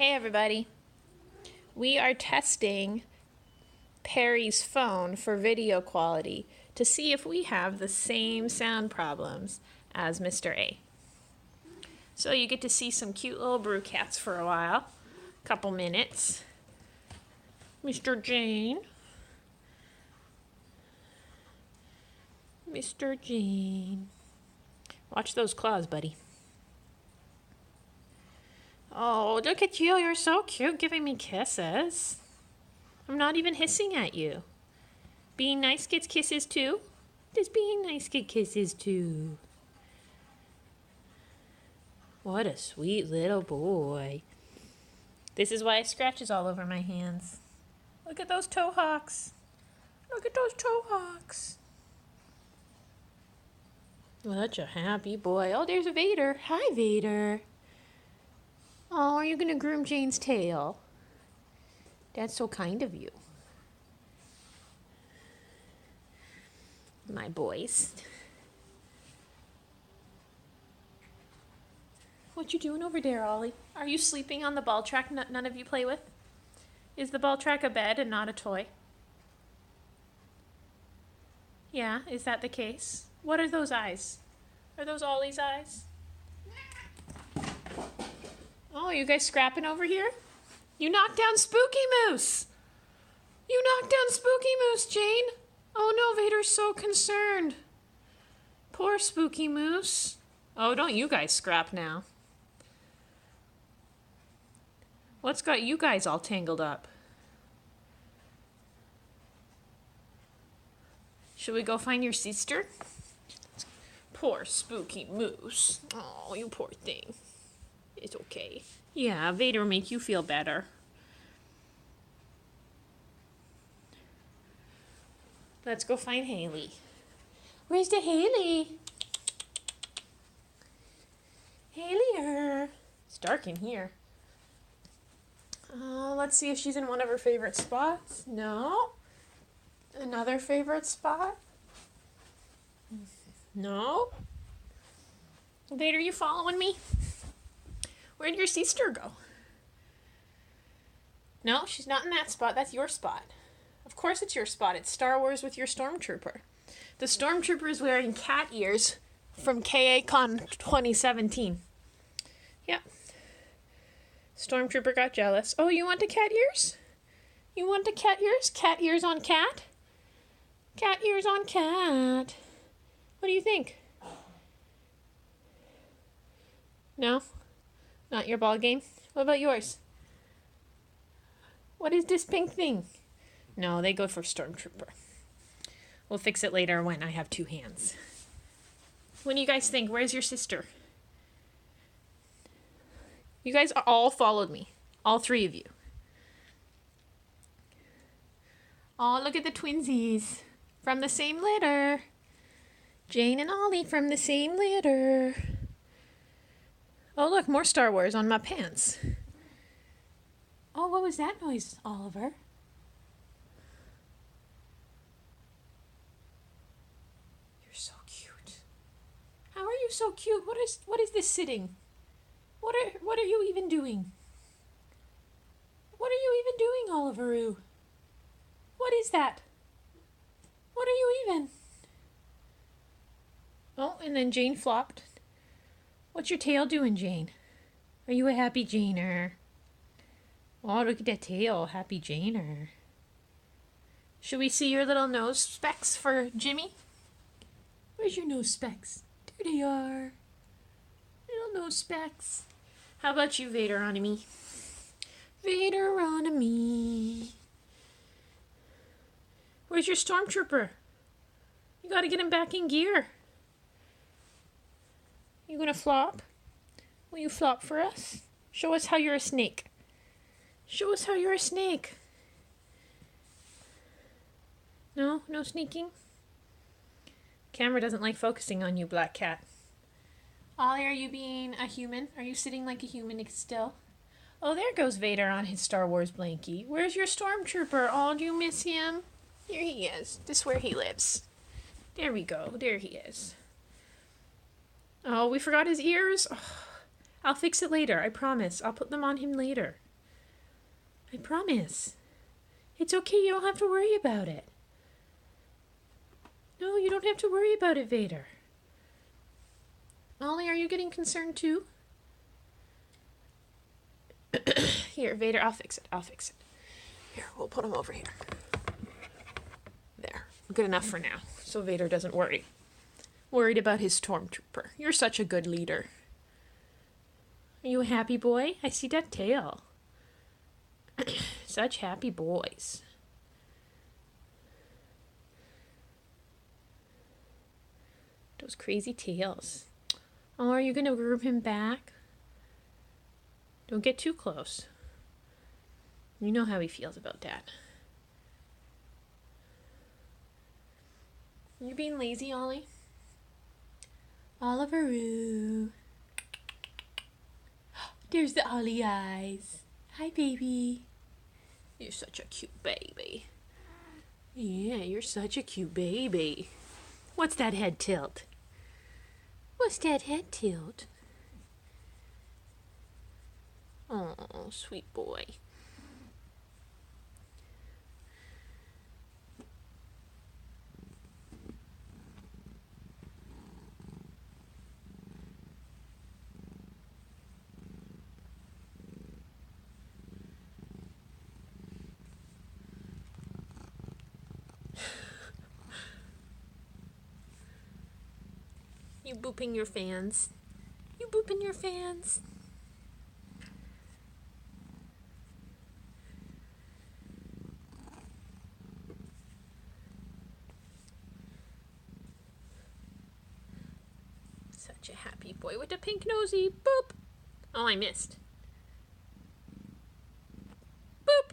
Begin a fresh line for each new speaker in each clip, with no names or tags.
Hey everybody. We are testing Perry's phone for video quality to see if we have the same sound problems as Mr. A. So you get to see some cute little brew cats for a while, couple minutes. Mr. Jane. Mr. Jane. Watch those claws, buddy. Oh, look at you. You're so cute giving me kisses. I'm not even hissing at you. Being nice gets kisses too? Does being nice get kisses too? What a sweet little boy. This is why it scratches all over my hands. Look at those toe hawks. Look at those toe hawks. Such a happy boy. Oh, there's Vader. Hi, Vader. Oh, are you going to groom Jane's tail? That's so kind of you. My boys. What you doing over there, Ollie? Are you sleeping on the ball track none of you play with? Is the ball track a bed and not a toy? Yeah, is that the case? What are those eyes? Are those Ollie's eyes? Oh, you guys scrapping over here? You knocked down Spooky Moose! You knocked down Spooky Moose, Jane! Oh no, Vader's so concerned. Poor Spooky Moose. Oh, don't you guys scrap now. What's got you guys all tangled up? Should we go find your sister? Poor Spooky Moose. Oh, you poor thing. It's okay. Yeah, Vader will make you feel better. Let's go find Haley. Where's the Haley? Haley-er. It's dark in here. Let's see if she's in one of her favorite spots. No. Another favorite spot? No. Vader, you following me? Where'd your sister go? No, she's not in that spot. That's your spot. Of course it's your spot. It's Star Wars with your Stormtrooper. The Stormtrooper is wearing cat ears from KA-Con 2017. Yep. Stormtrooper got jealous. Oh, you want the cat ears? You want the cat ears? Cat ears on cat? Cat ears on cat. What do you think? No? Not your ball game? What about yours? What is this pink thing? No, they go for Stormtrooper. We'll fix it later when I have two hands. What do you guys think? Where's your sister? You guys all followed me. All three of you. Oh, look at the twinsies. From the same litter. Jane and Ollie from the same litter. Oh, look, more Star Wars on my pants. Oh, what was that noise, Oliver? You're so cute. How are you so cute? What is this sitting? What are you even doing? What are you even doing, Oliveroo? What is that? What are you even? Oh, and then Jane flopped. What's your tail doing, Jane? Are you a happy Janer? Oh, look at that tail. Happy Janer. Should we see your little nose specks for Jimmy? Where's your nose specks? There they are. Little nose specks. How about you, Vader-onomy? Vader-onomy. Where's your Stormtrooper? You gotta get him back in gear. You gonna flop? Will you flop for us? Show us how you're a snake. Show us how you're a snake. No? No sneaking? Camera doesn't like focusing on you, Black Cat. Ollie, are you being a human? Are you sitting like a human still? Oh, there goes Vader on his Star Wars blankie. Where's your Stormtrooper? Oh, do you miss him? Here he is. This is where he lives. There we go. There he is. Oh, we forgot his ears? Oh, I'll fix it later. I promise. I'll put them on him later. I promise. It's okay, you don't have to worry about it. No, you don't have to worry about it, Vader. Ollie, are you getting concerned too? Here, Vader, I'll fix it. Here, we'll put him over here. There. Good enough for now, so Vader doesn't worry. Worried about his stormtrooper. You're such a good leader. Are you a happy boy? I see that tail. Such happy boys. Those crazy tails. Oh, are you going to groom him back? Don't get too close. You know how he feels about that. You're being lazy, Ollie? Oliveroo. There's the Ollie eyes. Hi, baby. You're such a cute baby. Yeah, you're such a cute baby. What's that head tilt? What's that head tilt? Oh, sweet boy. You booping your fans. You booping your fans. Such a happy boy with a pink nosy. Boop. Oh, I missed. Boop.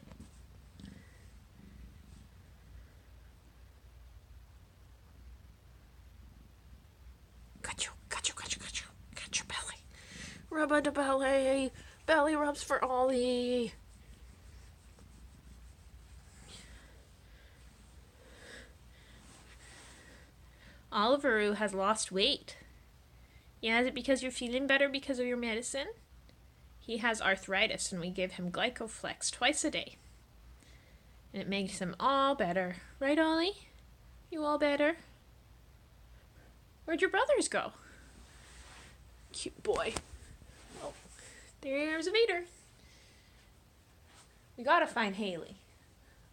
Got your belly. Rub on the belly. Belly rubs for Ollie. Oliveroo has lost weight. Yeah, is it because you're feeling better because of your medicine? He has arthritis and we give him Glycoflex twice a day. And it makes him all better. Right, Ollie? You all better? Where'd your brothers go? Cute boy. Oh, there's Vader. We gotta find Haley.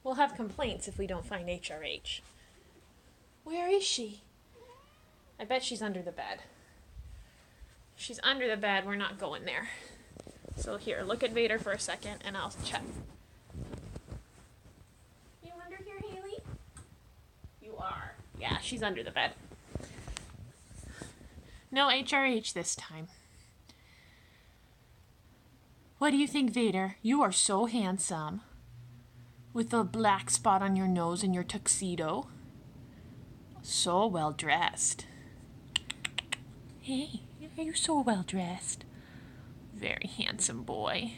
We'll have complaints if we don't find HRH. Where is she? I bet she's under the bed. If she's under the bed, we're not going there. So here, look at Vader for a second and I'll check. You under here, Haley? You are. Yeah, she's under the bed. No HRH this time. What do you think, Vader? You are so handsome. With the black spot on your nose and your tuxedo. So well dressed. Hey, are you so well dressed? Very handsome boy.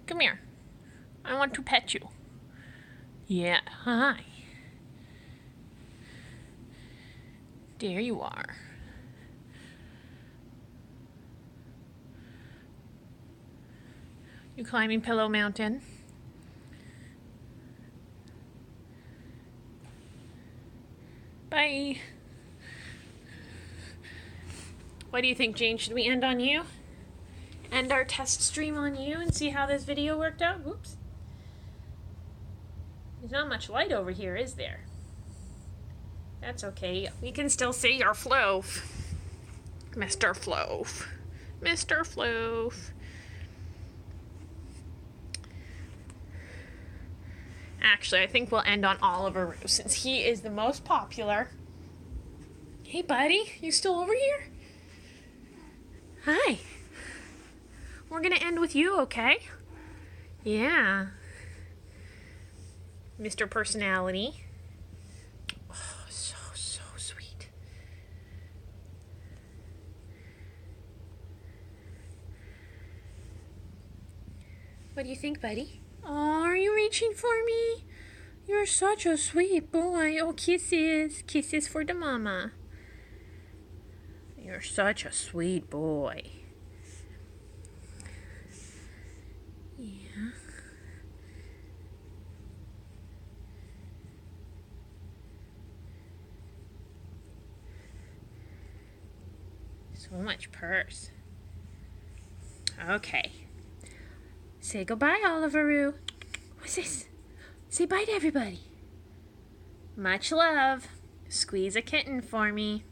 Come here. I want to pet you. Yeah, hi. There you are. You climbing Pillow Mountain? Bye. What do you think, Jane? Should we end on you? End our test stream on you and see how this video worked out? Whoops. There's not much light over here, is there? That's okay. We can still see your Floof. Mr. Floof. Mr. Floof. Actually, I think we'll end on Oliveroo since he is the most popular. Hey, buddy. You still over here? Hi. We're gonna end with you, okay? Yeah. Mr. Personality. Oh, so sweet. What do you think, buddy? Oh, are you reaching for me? You're such a sweet boy. Oh, kisses. Kisses for the mama. You're such a sweet boy. Yeah. So much purse. Okay. Say goodbye, Oliveroo. What's this? Say bye to everybody. Much love. Squeeze a kitten for me.